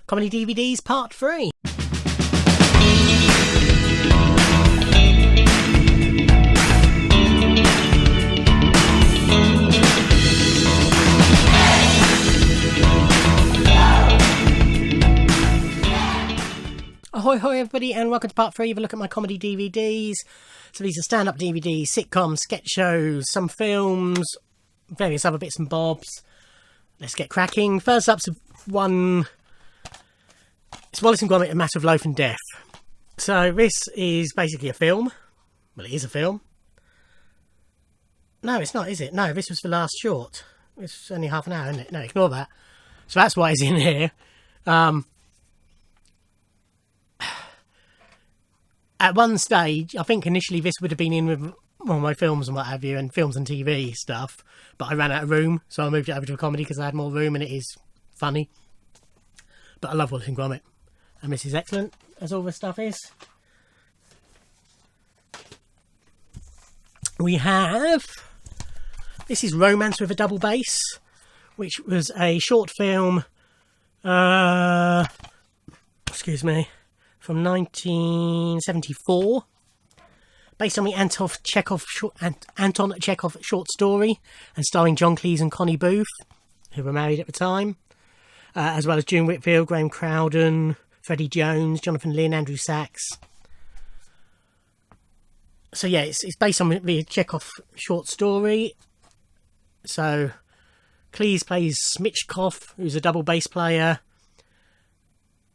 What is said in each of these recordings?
Comedy DVDs Part 3. Ahoy hoy everybody, and welcome to part 3 of a look at my comedy DVDs. So these are stand-up DVDs, sitcoms, sketch shows, some films, various other bits and bobs. Let's get cracking. First up's one. It's Wallace and Gromit, A Matter of Loaf and Death. So this is basically a film. Well, it is a film. No, it's not, is it? No, this was the last short. It's only half an hour, isn't it? No, ignore that. So that's why it's in here. At one stage, I think initially this would have been in with one of my films and what have you, and films and TV stuff, but I ran out of room, so I moved it over to a comedy because I had more room and it is funny. But I love Wallace and Gromit, and this is excellent, as all this stuff is. We have... This is Romance with a Double Bass, which was a short film... excuse me... from 1974, based on the Anton Chekhov short story, and starring John Cleese and Connie Booth, who were married at the time, as well as June Whitfield, Graham Crowden, Freddie Jones, Jonathan Lynn, Andrew Sachs. So yeah, it's based on the Chekhov short story. So Cleese plays Smitchkov, who's a double bass player.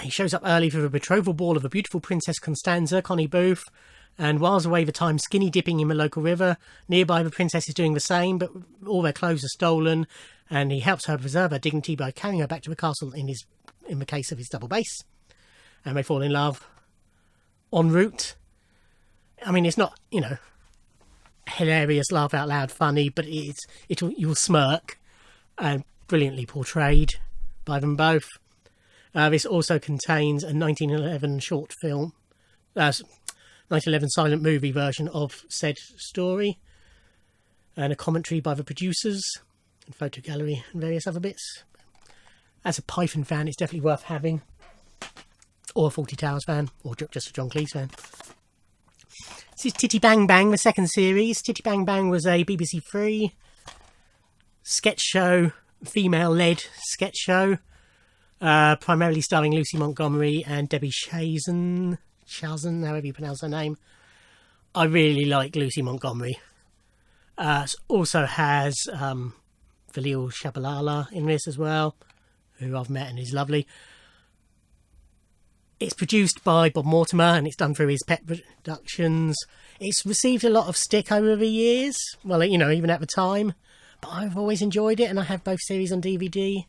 He shows up early for the betrothal ball of a beautiful Princess Constanza, Connie Booth, and whiles away the time skinny dipping in the local river. Nearby, the princess is doing the same, but all their clothes are stolen, and he helps her preserve her dignity by carrying her back to the castle in the case of his double bass. And they fall in love en route. I mean, it's not, you know, hilarious, laugh out loud, funny, but you'll smirk, and brilliantly portrayed by them both. This also contains a 1911 short film, 1911 silent movie version of said story, and a commentary by the producers, and photo gallery and various other bits. As a Python fan, it's definitely worth having, or a Fawlty Towers fan, or just a John Cleese fan. This is Titty Bang Bang, the second series. Titty Bang Bang was a BBC Three sketch show, female-led sketch show. Primarily starring Lucy Montgomery and Debbie Chazen, however you pronounce her name. I really like Lucy Montgomery. Also has Valil Shabalala in this as well, who I've met and is lovely. It's produced by Bob Mortimer and it's done through his Pet Productions. It's received a lot of stick over the years, well, you know, even at the time, but I've always enjoyed it, and I have both series on DVD.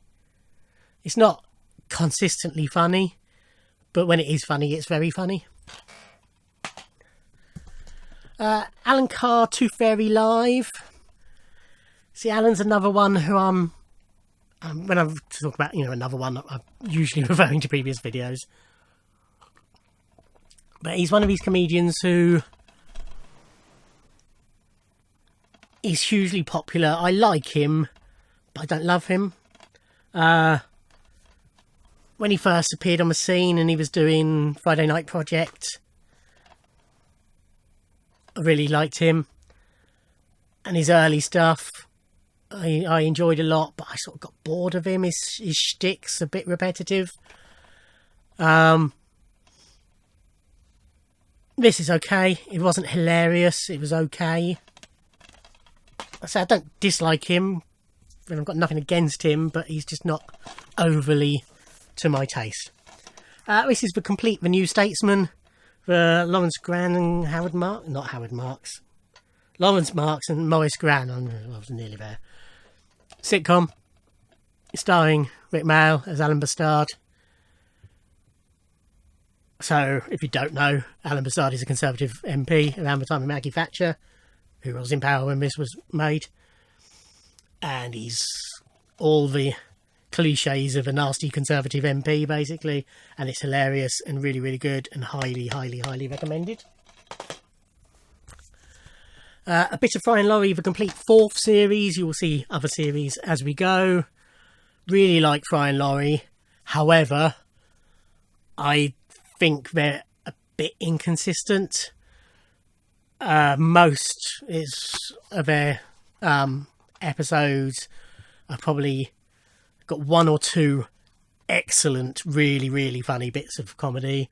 It's not consistently funny, but when it is funny, it's very funny. Alan Carr, Tooth Fairy Live. See, Alan's another one who when I talk about, you know, another one, I'm usually referring to previous videos. But he's one of these comedians who is hugely popular. I like him, but I don't love him. When he first appeared on the scene and he was doing Friday Night Project, I really liked him. And his early stuff, I enjoyed a lot, but I sort of got bored of him. His shtick's a bit repetitive. This is okay. It wasn't hilarious. It was okay. So I don't dislike him, and I've got nothing against him, but he's just not overly to my taste. This is The New Statesman, the Lawrence Gran and Lawrence Marks and Maurice Gran. I was nearly there. Sitcom, starring Rick Mail as Alan Bastard. So, if you don't know, Alan Bastard is a Conservative MP around the time of Maggie Thatcher, who was in power when this was made. And he's all the cliches of a nasty Conservative MP, basically, and it's hilarious and really, really good and highly, highly, highly recommended. A bit of Fry and Laurie, the complete 4th series. You will see other series as we go. Really like Fry and Laurie. However, I think they're a bit inconsistent. Most of their episodes are probably got one or two excellent, really, really funny bits of comedy.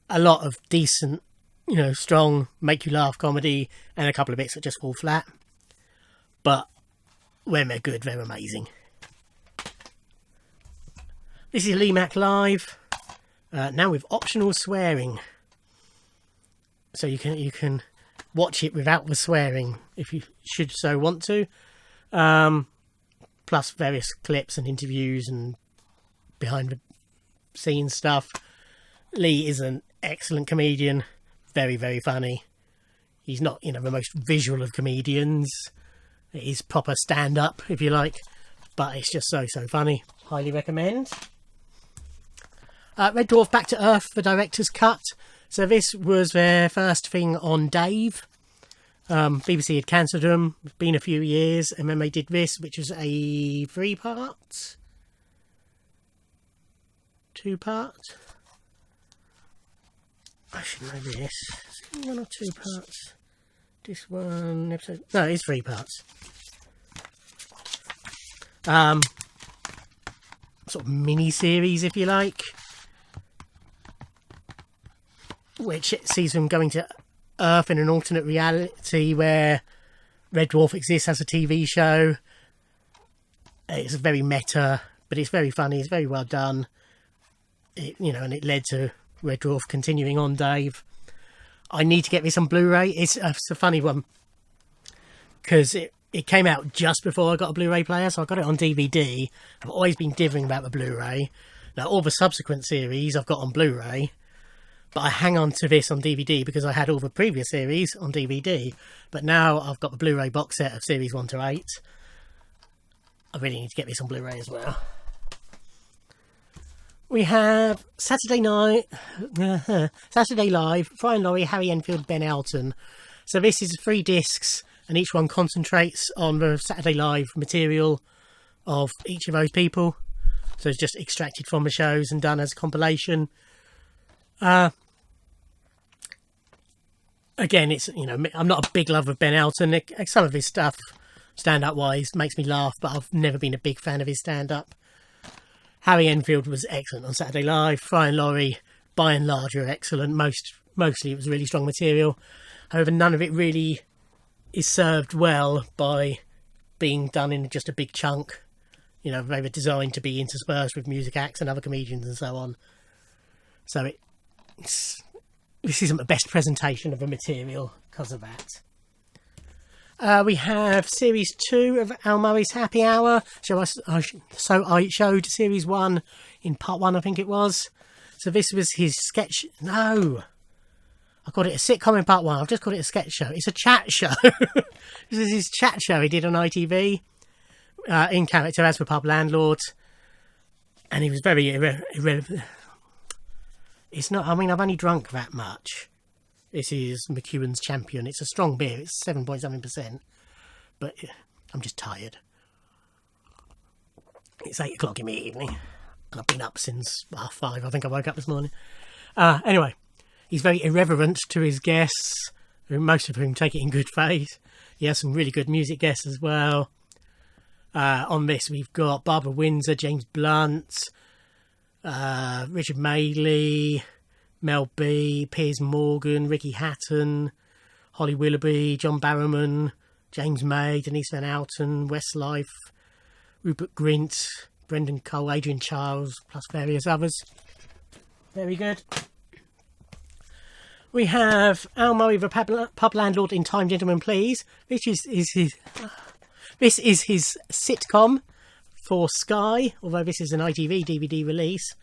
A lot of decent, strong, make you laugh comedy, and a couple of bits that just fall flat. But when they're good, they're amazing. This is Lee Mack Live, now with optional swearing. So you can watch it without the swearing if you should so want to. Plus various clips and interviews and behind the scenes stuff. Lee is an excellent comedian, very, very funny. He's not, the most visual of comedians. He's proper stand-up, if you like, but it's just so funny. Highly recommend. Red Dwarf Back to Earth, the director's cut. So this was their first thing on Dave. BBC had cancelled them. It's been a few years, and then they did this, which was a 3-part? 2-part? I should know this. Is it 1 or 2 parts? This one episode. No, it's 3 parts. Sort of mini series, if you like, which sees them going to Earth in an alternate reality where Red Dwarf exists as a TV show. It's very meta, but it's very funny. It's very well done. And it led to Red Dwarf continuing on Dave. I need to get this on Blu-ray. It's a funny one because it came out just before I got a Blu-ray player, so I got it on DVD. I've always been divvying about the Blu-ray. Now all the subsequent series I've got on Blu-ray, but I hang on to this on DVD because I had all the previous series on DVD. But now I've got the Blu-ray box set of series 1 to 8. I really need to get this on Blu-ray as well. We have Saturday Live, Fry and Laurie, Harry Enfield, Ben Elton. So this is 3 discs, and each one concentrates on the Saturday Live material of each of those people. So it's just extracted from the shows and done as a compilation. Again, it's I'm not a big lover of Ben Elton. Some of his stuff, stand-up wise, makes me laugh, but I've never been a big fan of his stand-up. Harry Enfield was excellent on Saturday Live. Fry and Laurie, by and large, are excellent. Mostly it was really strong material. However, none of it really is served well by being done in just a big chunk. They were designed to be interspersed with music acts and other comedians and so on. So this isn't the best presentation of the material because of that. We have Series 2 of Al Murray's Happy Hour. So I showed Series 1 in Part 1, I think it was. So this was his sketch... No! I called it a sitcom in Part 1. I've just called it a sketch show. It's a chat show. This is his chat show he did on ITV. In character as the pub landlord. And he was very... It's not... I've only drunk that much. This is McEwen's Champion. It's a strong beer. It's 7.7%. But I'm just tired. It's 8 o'clock in the evening. And I've been up since 5:30. I think I woke up this morning. Anyway, he's very irreverent to his guests, most of whom take it in good faith. He has some really good music guests as well. On this, we've got Barbara Windsor, James Blunt, Richard Madeley, Mel B, Piers Morgan, Ricky Hatton, Holly Willoughby, John Barrowman, James May, Denise Van Outen, Westlife, Rupert Grint, Brendan Cole, Adrian Charles, plus various others. Very good. We have Al Murray, the pub landlord in Time, Gentlemen, Please. This is his sitcom for Sky, although this is an ITV DVD release.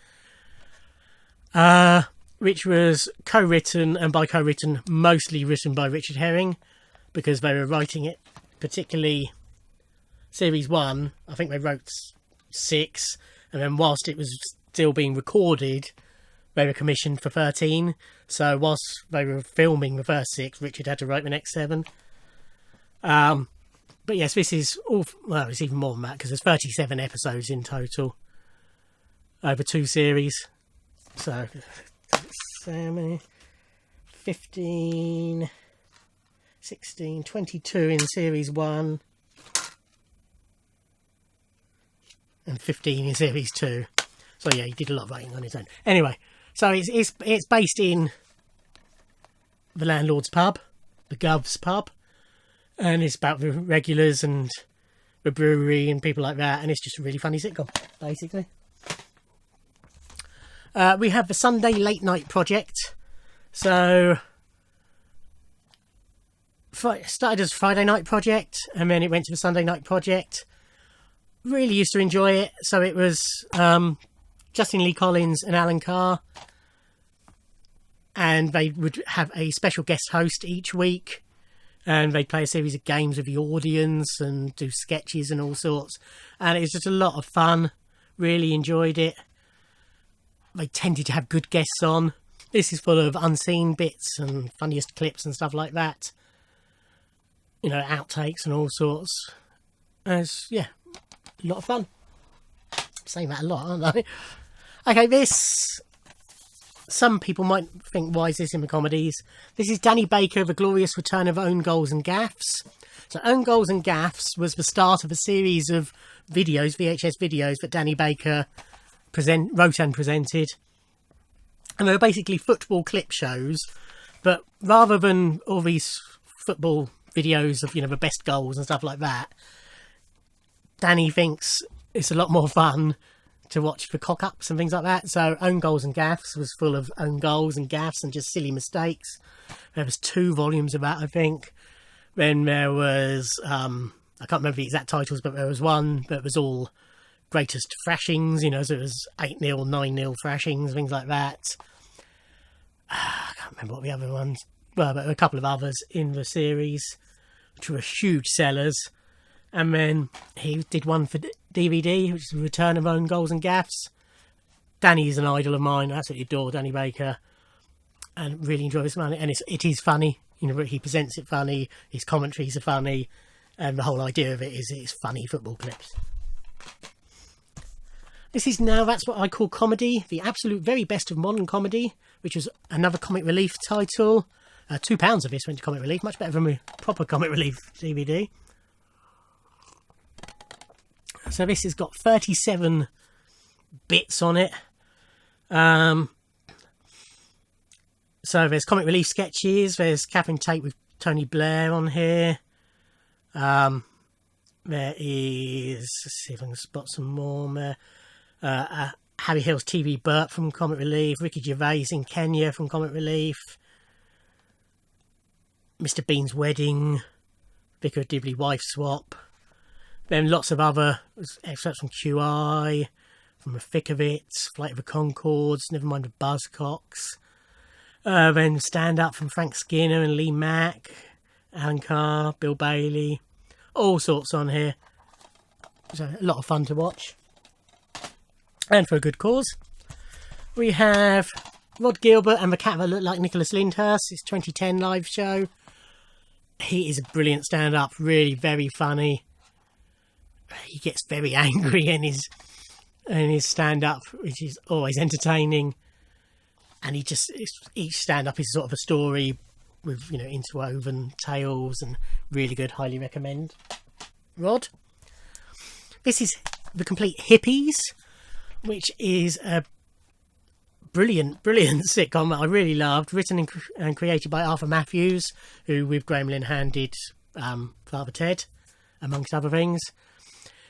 Which was co-written, and by co-written, mostly written by Richard Herring, because they were writing it, particularly Series 1, I think they wrote 6, and then whilst it was still being recorded, they were commissioned for 13, so whilst they were filming the first 6, Richard had to write the next 7. But yes, this is all, well, it's even more than that, because there's 37 episodes in total, over 2 series. So, 15, 16, 22 in Series 1, and 15 in Series 2. So yeah, he did a lot of writing on his own. Anyway, so it's based in the landlord's pub, the Gov's pub, and it's about the regulars and the brewery and people like that, and it's just a really funny sitcom, basically. We have the Sunday Late Night Project. So it started as a Friday night project, and then it went to the Sunday Night Project. Really used to enjoy it. So it was Justin Lee Collins and Alan Carr, and they would have a special guest host each week, and they'd play a series of games with the audience and do sketches and all sorts, and it was just a lot of fun. Really enjoyed it. They tended to have good guests on. This is full of unseen bits and funniest clips and stuff like that, you know, outtakes and all sorts. It's, yeah, a lot of fun. I'm saying that a lot, aren't I? Okay, some people might think, why is this in the comedies? This is Danny Baker, The Glorious Return of Own Goals and Gaffes. So Own Goals and Gaffes was the start of a series of videos, VHS videos, that Danny Baker wrote and presented. And they were basically football clip shows, but rather than all these football videos of, you know, the best goals and stuff like that, Danny thinks it's a lot more fun to watch the cock-ups and things like that. So Own Goals and Gaffes was full of own goals and gaffes and just silly mistakes. There was 2 volumes of that, I think. Then there was, I can't remember the exact titles, but there was one that was all greatest thrashings, you know, so it was 8-0, 9-0 thrashings, things like that. I can't remember what the other ones were, but a couple of others in the series, which were huge sellers. And then he did one for DVD, which is The Return of Own Goals and Gaffes. Danny is an idol of mine. I absolutely adore Danny Baker and really enjoy this man. And it is funny. You know, he presents it funny. His commentaries are funny. And the whole idea of it is it's funny football clips. This is Now That's What I Call Comedy, the absolute very best of modern comedy, which was another Comic Relief title. £2 of this went to Comic Relief, much better than a proper Comic Relief DVD. So this has got 37 bits on it. So there's Comic Relief sketches, there's Cap and Tape with Tony Blair on here. There is, let's see if I can spot some more there. Harry Hill's TV Burt from Comic Relief, Ricky Gervais in Kenya from Comic Relief, Mr. Bean's Wedding, Vicar of Dibley Wife Swap, then lots of other excerpts from QI, from The Thick of It, Flight of the Conchords, Nevermind the Buzzcocks, then Stand Up from Frank Skinner and Lee Mack, Alan Carr, Bill Bailey, all sorts on here. So a lot of fun to watch. And for a good cause. We have Rod Gilbert and the Cat That Looked Like Nicholas Lyndhurst, his 2010 live show. He is a brilliant stand-up, really very funny. He gets very angry in his stand-up, which is always entertaining. And each stand-up is sort of a story with, you know, interwoven tales, and really good, highly recommend. Rod. This is The Complete Hippies, which is a brilliant sitcom that I really loved, written and created by Arthur Matthews, who with Graham Linehan did Father Ted, amongst other things.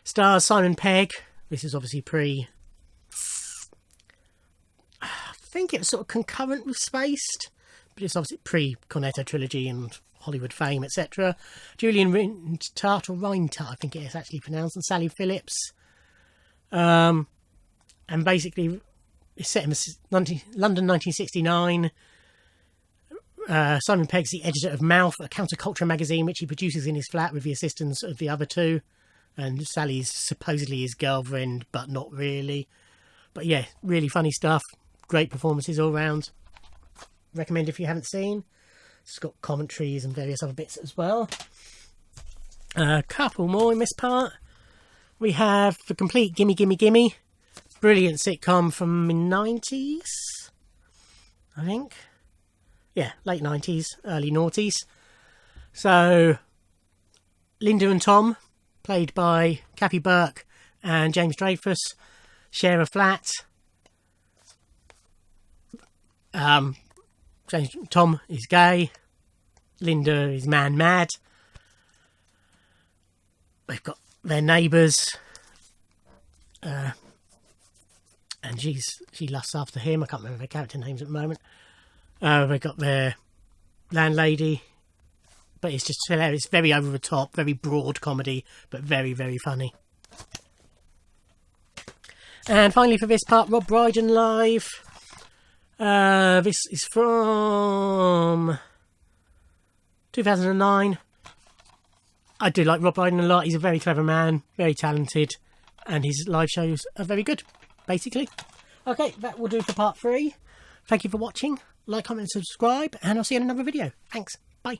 Stars Simon Pegg. This is obviously I think it was sort of concurrent with Spaced, but it's obviously pre-Cornetto trilogy and Hollywood fame, etc. Julian Reintart, or Reintart, I think it is actually pronounced, and Sally Phillips. And basically, it's set in London 1969. Simon Pegg's the editor of Mouth, a counterculture magazine which he produces in his flat with the assistance of the other two. And Sally's supposedly his girlfriend, but not really. But yeah, really funny stuff. Great performances all round. Recommend if you haven't seen. It's got commentaries and various other bits as well. A couple more in this part. We have The Complete Gimme Gimme Gimme. brilliant sitcom from the 90s, I think. Yeah, late 90s, early noughties. So, Linda and Tom, played by Kathy Burke and James Dreyfus, share a flat. Tom is gay. Linda is man mad. They've got their neighbours. And she lusts after him. I can't remember their character names at the moment. They've got their landlady. But it's just hilarious. It's very over the top, very broad comedy, but very, very funny. And finally for this part, Rob Brydon live. This is from 2009. I do like Rob Brydon a lot. He's a very clever man, very talented, and his live shows are very good, basically. Okay, that will do for part 3. Thank you for watching. Like, comment, and subscribe, and I'll see you in another video. Thanks. Bye.